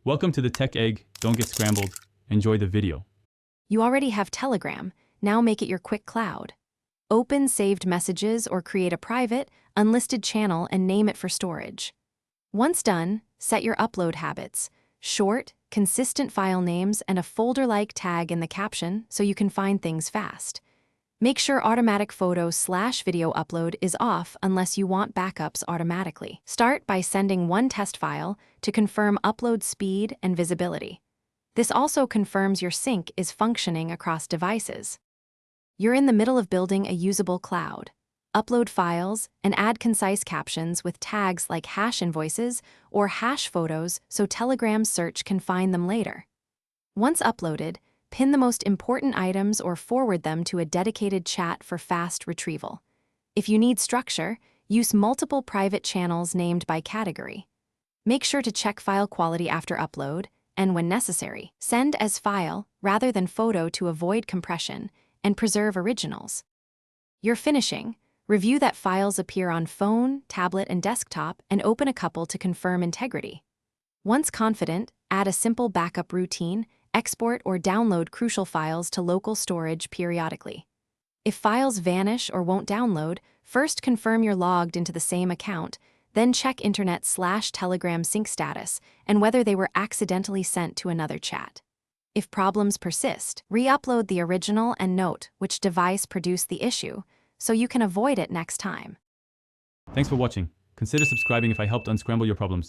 Welcome to the Tech Egg. Don't get scrambled. Enjoy the video. You already have Telegram, now make it your quick cloud. Open saved messages or create a private, unlisted channel and name it for storage. Once done, set your upload habits. Short, consistent file names and a folder-like tag in the caption so you can find things fast. Make sure automatic photo/video upload is off unless you want backups automatically. Start by sending one test file to confirm upload speed and visibility. This also confirms your sync is functioning across devices. You're in the middle of building a usable cloud. Upload files and add concise captions with tags like hash invoices or hash photos so Telegram's search can find them later. Once uploaded, pin the most important items or forward them to a dedicated chat for fast retrieval. If you need structure, use multiple private channels named by category. Make sure to check file quality after upload, and when necessary, send as file rather than photo to avoid compression and preserve originals. You're finishing. Review that files appear on phone, tablet, and desktop and open a couple to confirm integrity. Once confident, add a simple backup routine, export or download crucial files to local storage periodically. If files vanish or won't download, first confirm you're logged into the same account, then check internet/Telegram sync status and whether they were accidentally sent to another chat. If problems persist, re-upload the original and note which device produced the issue so you can avoid it next time. Thanks for watching. Consider subscribing if I helped unscramble your problems.